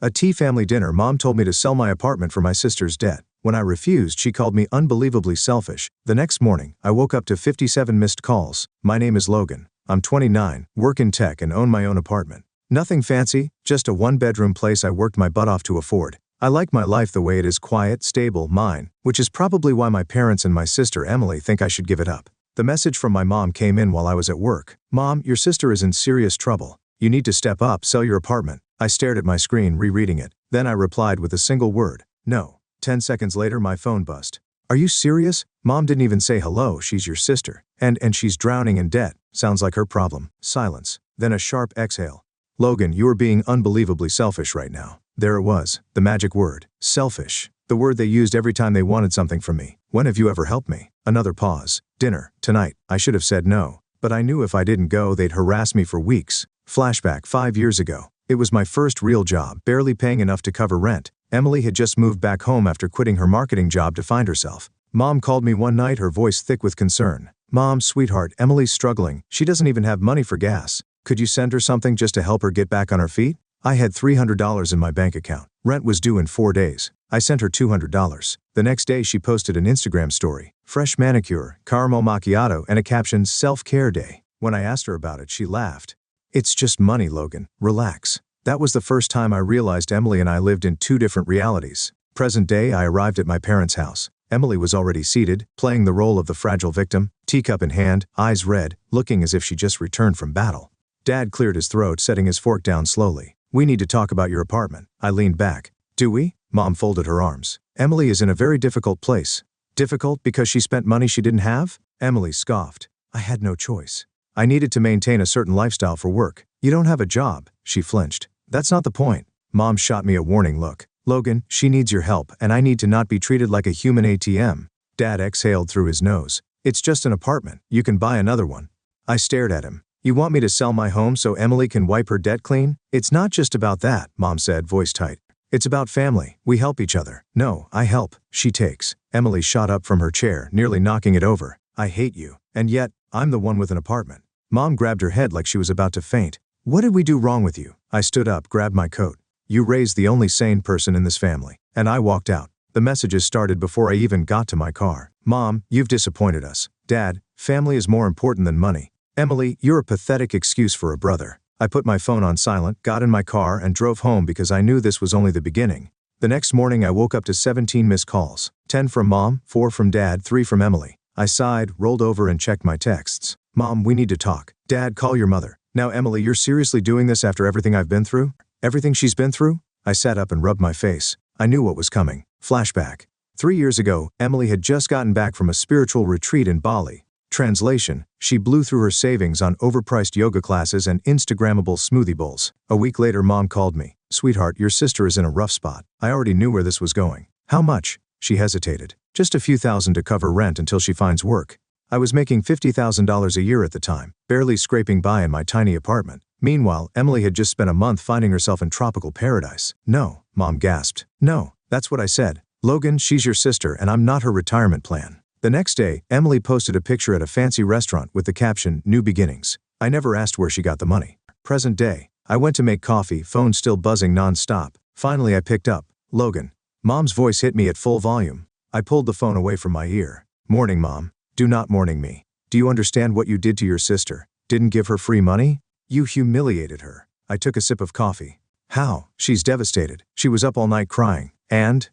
A tea family dinner. Mom told me to sell my apartment for my sister's debt. When I refused, she called me unbelievably selfish. The next morning, I woke up to 57 missed calls. My name is Logan. I'm 29, work in tech and own my own apartment. Nothing fancy, just a one-bedroom place I worked my butt off to afford. I like my life the way it is, quiet, stable, mine, which is probably why my parents and my sister Emily think I should give it up. The message from my mom came in while I was at work. Mom, your sister is in serious trouble. You need to step up, sell your apartment. I stared at my screen, rereading it. Then I replied with a single word, no. 10 seconds later, my phone buzzed. Are you serious? Mom didn't even say hello, she's your sister. And she's drowning in debt. Sounds like her problem. Silence. Then a sharp exhale. Logan, you are being unbelievably selfish right now. There it was, the magic word. Selfish. The word they used every time they wanted something from me. When have you ever helped me? Another pause. Dinner, tonight. I should have said no. But I knew if I didn't go, they'd harass me for weeks. Flashback 5 years ago. It was my first real job, barely paying enough to cover rent. Emily had just moved back home after quitting her marketing job to find herself. Mom called me one night, her voice thick with concern. Mom, sweetheart, Emily's struggling. She doesn't even have money for gas. Could you send her something just to help her get back on her feet? I had $300 in my bank account. Rent was due in 4 days. I sent her $200. The next day she posted an Instagram story. Fresh manicure, caramel macchiato, and a caption, self-care day. When I asked her about it, she laughed. It's just money, Logan. Relax. That was the first time I realized Emily and I lived in two different realities. Present day, I arrived at my parents' house. Emily was already seated, playing the role of the fragile victim, teacup in hand, eyes red, looking as if she just returned from battle. Dad cleared his throat, setting his fork down slowly. We need to talk about your apartment. I leaned back. Do we? Mom folded her arms. Emily is in a very difficult place. Difficult because she spent money she didn't have? Emily scoffed. I had no choice. I needed to maintain a certain lifestyle for work. You don't have a job. She flinched. That's not the point. Mom shot me a warning look. Logan, she needs your help, and I need to not be treated like a human ATM. Dad exhaled through his nose. It's just an apartment. You can buy another one. I stared at him. You want me to sell my home so Emily can wipe her debt clean? It's not just about that, Mom said, voice tight. It's about family. We help each other. No, I help. She takes. Emily shot up from her chair, nearly knocking it over. I hate you. And yet, I'm the one with an apartment. Mom grabbed her head like she was about to faint. What did we do wrong with you? I stood up, grabbed my coat. You raised the only sane person in this family. And I walked out. The messages started before I even got to my car. Mom, you've disappointed us. Dad, family is more important than money. Emily, you're a pathetic excuse for a brother. I put my phone on silent, got in my car, and drove home because I knew this was only the beginning. The next morning I woke up to 17 missed calls. 10 from Mom, 4 from Dad, 3 from Emily. I sighed, rolled over, and checked my texts. Mom, we need to talk. Dad, call your mother. Now Emily, you're seriously doing this after everything I've been through? Everything she's been through? I sat up and rubbed my face. I knew what was coming. Flashback. 3 years ago, Emily had just gotten back from a spiritual retreat in Bali. Translation, she blew through her savings on overpriced yoga classes and Instagrammable smoothie bowls. A week later, Mom called me. Sweetheart, your sister is in a rough spot. I already knew where this was going. How much? She hesitated. Just a few thousand to cover rent until she finds work. I was making $50,000 a year at the time, barely scraping by in my tiny apartment. Meanwhile, Emily had just spent a month finding herself in tropical paradise. No, Mom gasped. No, that's what I said. Logan, she's your sister and I'm not her retirement plan. The next day, Emily posted a picture at a fancy restaurant with the caption, New Beginnings. I never asked where she got the money. Present day. I went to make coffee, phone still buzzing non-stop. Finally I picked up. Logan. Mom's voice hit me at full volume. I pulled the phone away from my ear. Morning, Mom. Do not morning me. Do you understand what you did to your sister? Didn't give her free money? You humiliated her. I took a sip of coffee. How? She's devastated. She was up all night crying. And,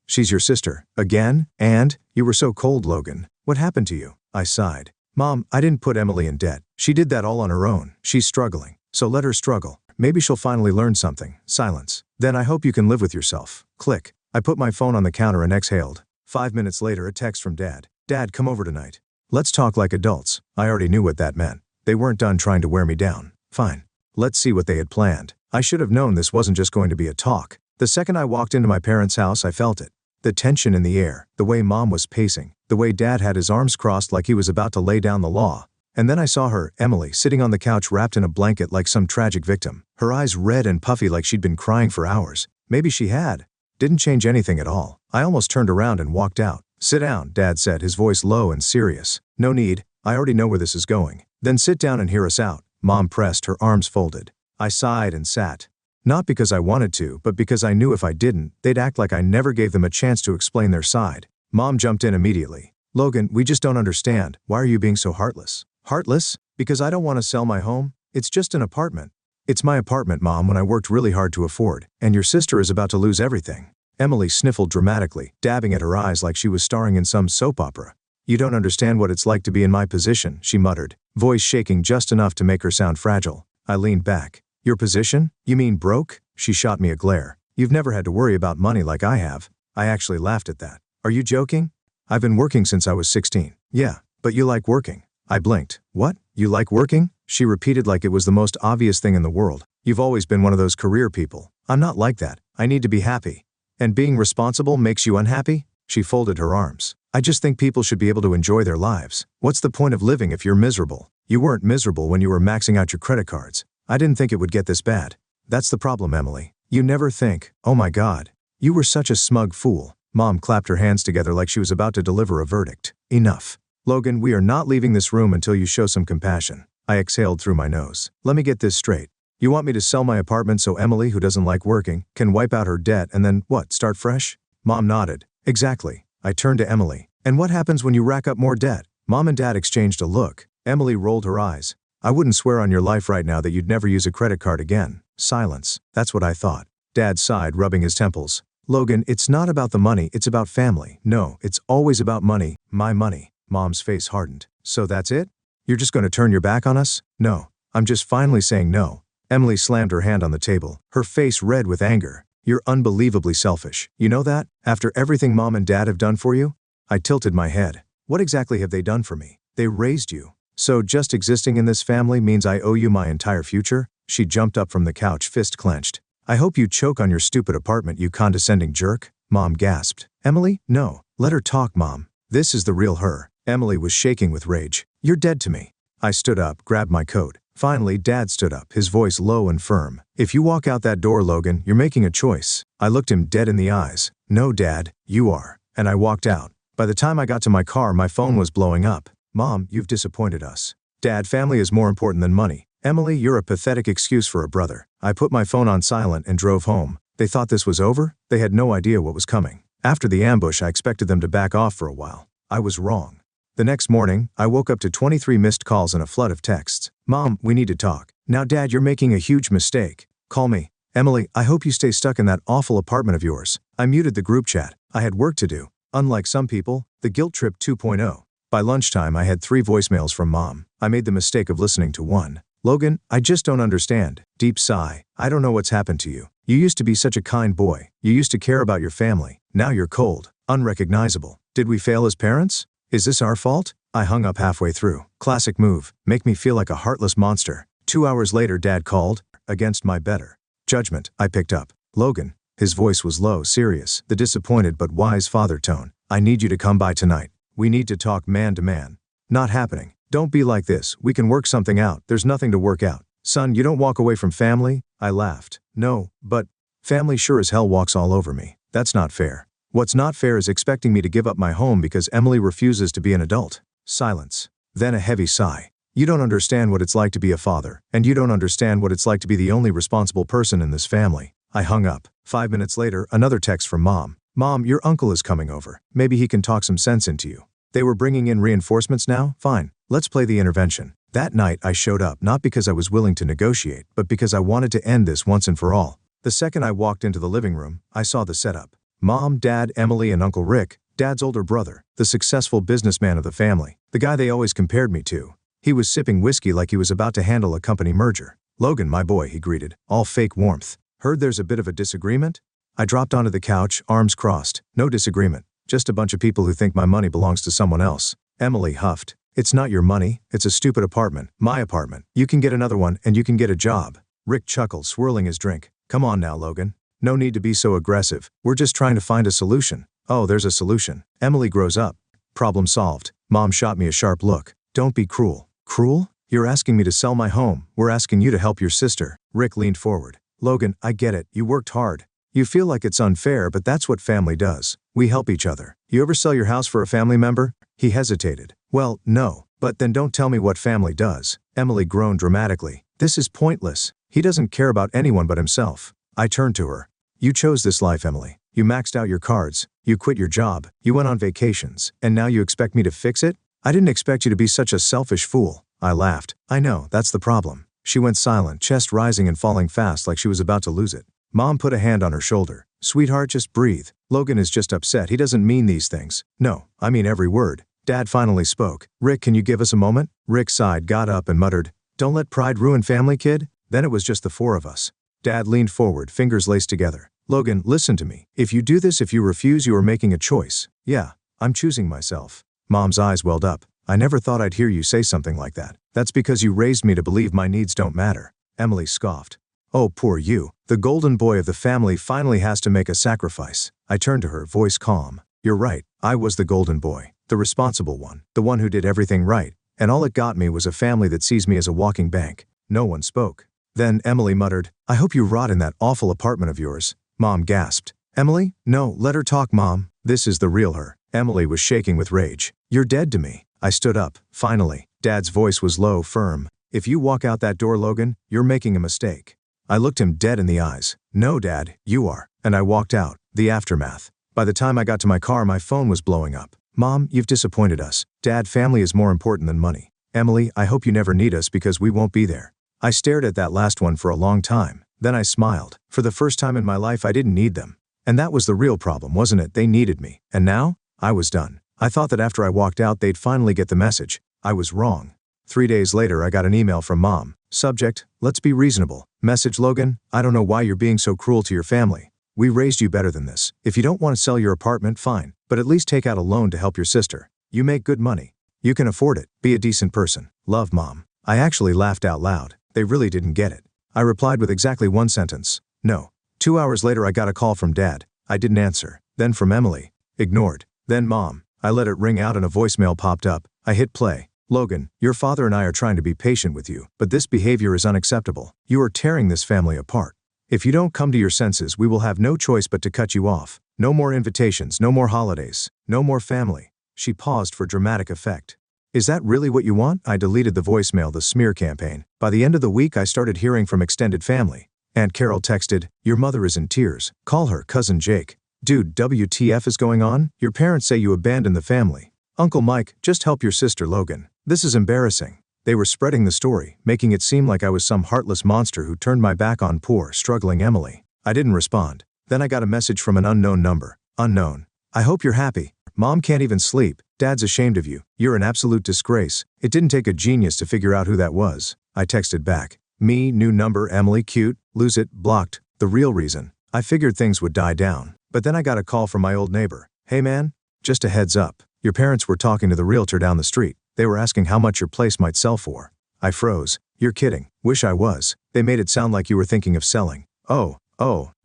she's your sister. Again? And, you were so cold, Logan. What happened to you? I sighed. Mom, I didn't put Emily in debt. She did that all on her own. She's struggling. So let her struggle. Maybe she'll finally learn something. Silence. Then I hope you can live with yourself. Click. I put my phone on the counter and exhaled. 5 minutes later, a text from Dad. Dad, come over tonight. Let's talk like adults. I already knew what that meant. They weren't done trying to wear me down. Fine. Let's see what they had planned. I should have known this wasn't just going to be a talk. The second I walked into my parents' house, I felt it. The tension in the air, the way Mom was pacing, the way Dad had his arms crossed like he was about to lay down the law. And then I saw her, Emily, sitting on the couch wrapped in a blanket like some tragic victim. Her eyes red and puffy like she'd been crying for hours. Maybe she had. Didn't change anything at all. I almost turned around and walked out. Sit down, Dad said, his voice low and serious. No need. I already know where this is going. Then sit down and hear us out. Mom pressed, her arms folded. I sighed and sat. Not because I wanted to, but because I knew if I didn't, they'd act like I never gave them a chance to explain their side. Mom jumped in immediately. Logan, we just don't understand. Why are you being so heartless? Heartless? Because I don't want to sell my home? It's just an apartment. It's my apartment, Mom, when I worked really hard to afford, and your sister is about to lose everything. Emily sniffled dramatically, dabbing at her eyes like she was starring in some soap opera. You don't understand what it's like to be in my position, she muttered, voice shaking just enough to make her sound fragile. I leaned back. Your position? You mean broke? She shot me a glare. You've never had to worry about money like I have. I actually laughed at that. Are you joking? I've been working since I was 16. Yeah, but you like working. I blinked. What? You like working? She repeated like it was the most obvious thing in the world. You've always been one of those career people. I'm not like that. I need to be happy. And being responsible makes you unhappy? She folded her arms. I just think people should be able to enjoy their lives. What's the point of living if you're miserable? You weren't miserable when you were maxing out your credit cards. I didn't think it would get this bad. That's the problem, Emily. You never think, oh my God. You were such a smug fool. Mom clapped her hands together like she was about to deliver a verdict. Enough. Logan, we are not leaving this room until you show some compassion. I exhaled through my nose. Let me get this straight. You want me to sell my apartment so Emily, who doesn't like working, can wipe out her debt and then, what, start fresh? Mom nodded. Exactly. I turned to Emily. And what happens when you rack up more debt? Mom and Dad exchanged a look. Emily rolled her eyes. I wouldn't swear on your life right now that you'd never use a credit card again. Silence. That's what I thought. Dad sighed, rubbing his temples. Logan, it's not about the money, it's about family. No, it's always about money. My money. Mom's face hardened. So that's it? You're just going to turn your back on us? No. I'm just finally saying no. Emily slammed her hand on the table, her face red with anger. You're unbelievably selfish. You know that? After everything Mom and Dad have done for you? I tilted my head. What exactly have they done for me? They raised you. So just existing in this family means I owe you my entire future? She jumped up from the couch, fist clenched. I hope you choke on your stupid apartment, you condescending jerk. Mom gasped. Emily? No. Let her talk, Mom. This is the real her. Emily was shaking with rage. You're dead to me. I stood up, grabbed my coat. Finally, Dad stood up, his voice low and firm. If you walk out that door, Logan, you're making a choice. I looked him dead in the eyes. No, Dad, you are. And I walked out. By the time I got to my car, my phone was blowing up. Mom, you've disappointed us. Dad, family is more important than money. Emily, you're a pathetic excuse for a brother. I put my phone on silent and drove home. They thought this was over? They had no idea what was coming. After the ambush, I expected them to back off for a while. I was wrong. The next morning, I woke up to 23 missed calls and a flood of texts. Mom, we need to talk. Now, Dad, you're making a huge mistake. Call me. Emily, I hope you stay stuck in that awful apartment of yours. I muted the group chat. I had work to do. Unlike some people, the guilt trip 2.0. By lunchtime, I had 3 voicemails from Mom. I made the mistake of listening to one. Logan, I just don't understand. Deep sigh. I don't know what's happened to you. You used to be such a kind boy. You used to care about your family. Now you're cold, unrecognizable. Did we fail as parents? Is this our fault? I hung up halfway through. Classic move. Make me feel like a heartless monster. 2 hours later, Dad called. Against my better judgment, I picked up. Logan. His voice was low, serious, the disappointed but wise father tone. I need you to come by tonight. We need to talk man to man. Not happening. Don't be like this. We can work something out. There's nothing to work out. Son, you don't walk away from family? I laughed. No, but family sure as hell walks all over me. That's not fair. What's not fair is expecting me to give up my home because Emily refuses to be an adult. Silence. Then a heavy sigh. You don't understand what it's like to be a father, and you don't understand what it's like to be the only responsible person in this family. I hung up. 5 minutes later, another text from Mom. Mom, your uncle is coming over. Maybe he can talk some sense into you. They were bringing in reinforcements now? Fine. Let's play the intervention. That night, I showed up not because I was willing to negotiate, but because I wanted to end this once and for all. The second I walked into the living room, I saw the setup. Mom, Dad, Emily, and Uncle Rick, Dad's older brother, the successful businessman of the family, the guy they always compared me to. He was sipping whiskey like he was about to handle a company merger. Logan, my boy, he greeted, all fake warmth. Heard there's a bit of a disagreement? I dropped onto the couch, arms crossed. No disagreement. Just a bunch of people who think my money belongs to someone else. Emily huffed. It's not your money, it's a stupid apartment. My apartment. You can get another one and you can get a job. Rick chuckled, swirling his drink. Come on now, Logan. No need to be so aggressive. We're just trying to find a solution. Oh, there's a solution. Emily grows up. Problem solved. Mom shot me a sharp look. Don't be cruel. Cruel? You're asking me to sell my home. We're asking you to help your sister. Rick leaned forward. Logan, I get it. You worked hard. You feel like it's unfair, but that's what family does. We help each other. You ever sell your house for a family member? He hesitated. Well, no. But then don't tell me what family does. Emily groaned dramatically. This is pointless. He doesn't care about anyone but himself. I turned to her. You chose this life, Emily. You maxed out your cards. You quit your job. You went on vacations. And now you expect me to fix it? I didn't expect you to be such a selfish fool. I laughed. I know, that's the problem. She went silent, chest rising and falling fast like she was about to lose it. Mom put a hand on her shoulder. Sweetheart, just breathe. Logan is just upset. He doesn't mean these things. No, I mean every word. Dad finally spoke. Rick, can you give us a moment? Rick sighed, got up and muttered, don't let pride ruin family, kid. Then it was just the four of us. Dad leaned forward, fingers laced together. Logan, listen to me. If you do this, if you refuse, you are making a choice. Yeah, I'm choosing myself. Mom's eyes welled up. I never thought I'd hear you say something like that. That's because you raised me to believe my needs don't matter. Emily scoffed. Oh, poor you. The golden boy of the family finally has to make a sacrifice. I turned to her, voice calm. You're right. I was the golden boy. The responsible one. The one who did everything right. And all it got me was a family that sees me as a walking bank. No one spoke. Then Emily muttered, I hope you rot in that awful apartment of yours. Mom gasped. Emily? No, let her talk, Mom. This is the real her. Emily was shaking with rage. You're dead to me. I stood up. Finally. Dad's voice was low, firm. If you walk out that door, Logan, you're making a mistake. I looked him dead in the eyes. No, Dad, you are. And I walked out. The aftermath. By the time I got to my car, my phone was blowing up. Mom, you've disappointed us. Dad, family is more important than money. Emily, I hope you never need us because we won't be there. I stared at that last one for a long time. Then I smiled. For the first time in my life, I didn't need them. And that was the real problem, wasn't it? They needed me. And now? I was done. I thought that after I walked out, they'd finally get the message. I was wrong. 3 days later, I got an email from Mom. Subject, let's be reasonable. Message, Logan, I don't know why you're being so cruel to your family. We raised you better than this. If you don't want to sell your apartment, fine. But at least take out a loan to help your sister. You make good money. You can afford it. Be a decent person. Love, Mom. I actually laughed out loud. They really didn't get it. I replied with exactly one sentence. No. 2 hours later, I got a call from Dad. I didn't answer. Then from Emily. Ignored. Then Mom. I let it ring out and a voicemail popped up. I hit play. Logan, your father and I are trying to be patient with you, but this behavior is unacceptable. You are tearing this family apart. If you don't come to your senses, we will have no choice but to cut you off. No more invitations, no more holidays, no more family. She paused for dramatic effect. Is that really what you want? I deleted the voicemail, the smear campaign. By the end of the week, I started hearing from extended family. Aunt Carol texted, your mother is in tears. Call her, cousin Jake. Dude, WTF is going on? Your parents say you abandoned the family. Uncle Mike, just help your sister Logan. This is embarrassing. They were spreading the story, making it seem like I was some heartless monster who turned my back on poor, struggling Emily. I didn't respond. Then I got a message from an unknown number. Unknown. I hope you're happy. Mom can't even sleep. Dad's ashamed of you. You're an absolute disgrace. It didn't take a genius to figure out who that was. I texted back. Me, new number, Emily, cute, lose it, blocked. The real reason. I figured things would die down. But then I got a call from my old neighbor. Hey man, just a heads up. Your parents were talking to the realtor down the street. They were asking how much your place might sell for. I froze. You're kidding. Wish I was. They made it sound like you were thinking of selling. Oh,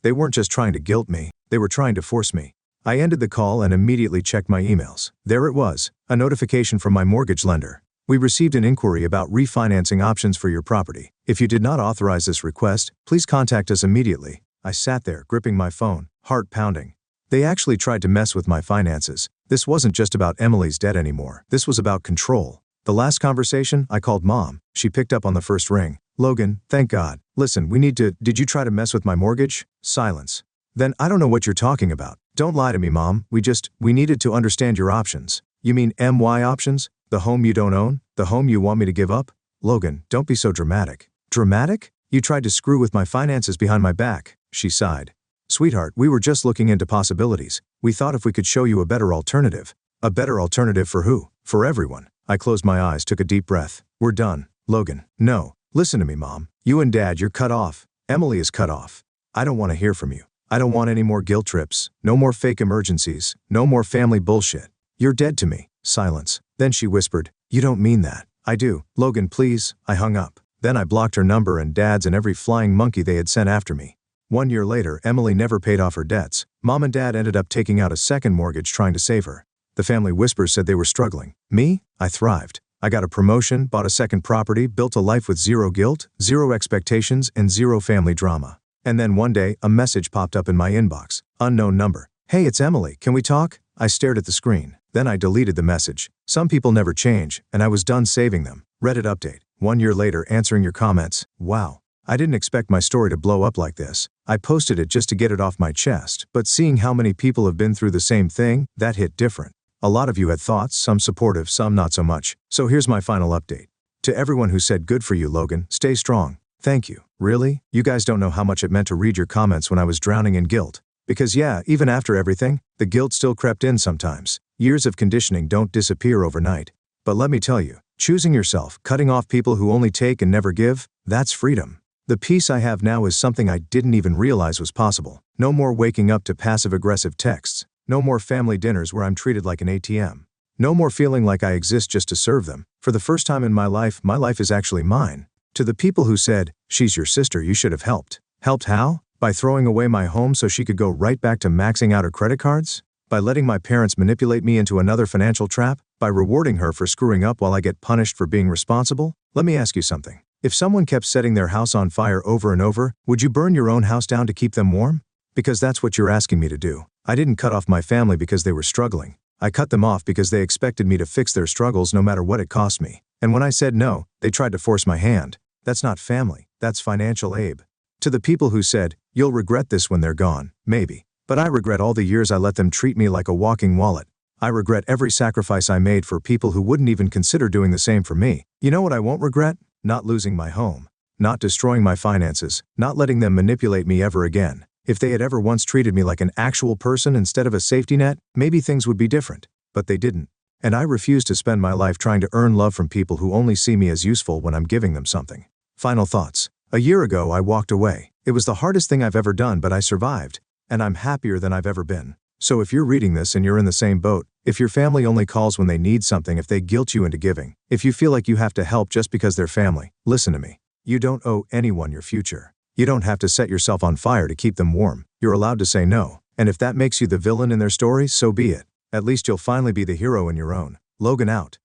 they weren't just trying to guilt me. They were trying to force me. I ended the call and immediately checked my emails. There it was. A notification from my mortgage lender. We received an inquiry about refinancing options for your property. If you did not authorize this request, please contact us immediately. I sat there, gripping my phone, heart pounding. They actually tried to mess with my finances. This wasn't just about Emily's debt anymore. This was about control. The last conversation, I called Mom. She picked up on the first ring. Logan, thank God. Listen, did you try to mess with my mortgage? Silence. Then I don't know what you're talking about. Don't lie to me, Mom. We needed to understand your options. You mean MY options? The home you don't own? The home you want me to give up? Logan, don't be so dramatic. Dramatic? You tried to screw with my finances behind my back. She sighed. Sweetheart, we were just looking into possibilities. We thought if we could show you a better alternative. A better alternative for who? For everyone. I closed my eyes, took a deep breath. We're done. Logan. No. Listen to me, Mom. You and Dad, you're cut off. Emily is cut off. I don't want to hear from you. I don't want any more guilt trips. No more fake emergencies. No more family bullshit. You're dead to me. Silence. Then she whispered, you don't mean that. I do. Logan, please. I hung up. Then I blocked her number and Dad's and every flying monkey they had sent after me. 1 year later, Emily never paid off her debts. Mom and Dad ended up taking out a second mortgage trying to save her. The family whispers said they were struggling. Me? I thrived. I got a promotion, bought a second property, built a life with zero guilt, zero expectations, and zero family drama. And then one day, a message popped up in my inbox. Unknown number. Hey, it's Emily. Can we talk? I stared at the screen. Then I deleted the message. Some people never change, and I was done saving them. Reddit update. 1 year later, answering your comments. Wow. I didn't expect my story to blow up like this. I posted it just to get it off my chest, but seeing how many people have been through the same thing, that hit different. A lot of you had thoughts, some supportive, some not so much. So here's my final update. To everyone who said good for you, Logan, stay strong. Thank you. Really? You guys don't know how much it meant to read your comments when I was drowning in guilt. Because yeah, even after everything, the guilt still crept in sometimes. Years of conditioning don't disappear overnight. But let me tell you, choosing yourself, cutting off people who only take and never give, that's freedom. The peace I have now is something I didn't even realize was possible. No more waking up to passive-aggressive texts. No more family dinners where I'm treated like an ATM. No more feeling like I exist just to serve them. For the first time in my life is actually mine. To the people who said, she's your sister, you should have helped. Helped how? By throwing away my home so she could go right back to maxing out her credit cards? By letting my parents manipulate me into another financial trap? By rewarding her for screwing up while I get punished for being responsible? Let me ask you something. If someone kept setting their house on fire over and over, would you burn your own house down to keep them warm? Because that's what you're asking me to do. I didn't cut off my family because they were struggling. I cut them off because they expected me to fix their struggles no matter what it cost me. And when I said no, they tried to force my hand. That's not family, that's financial aid. To the people who said, you'll regret this when they're gone, maybe. But I regret all the years I let them treat me like a walking wallet. I regret every sacrifice I made for people who wouldn't even consider doing the same for me. You know what I won't regret? Not losing my home. Not destroying my finances. Not letting them manipulate me ever again. If they had ever once treated me like an actual person instead of a safety net, maybe things would be different. But they didn't. And I refuse to spend my life trying to earn love from people who only see me as useful when I'm giving them something. Final thoughts. A year ago I walked away. It was the hardest thing I've ever done, but I survived. And I'm happier than I've ever been. So if you're reading this and you're in the same boat, if your family only calls when they need something, if they guilt you into giving, if you feel like you have to help just because they're family, listen to me. You don't owe anyone your future. You don't have to set yourself on fire to keep them warm. You're allowed to say no. And if that makes you the villain in their story, so be it. At least you'll finally be the hero in your own. Logan out.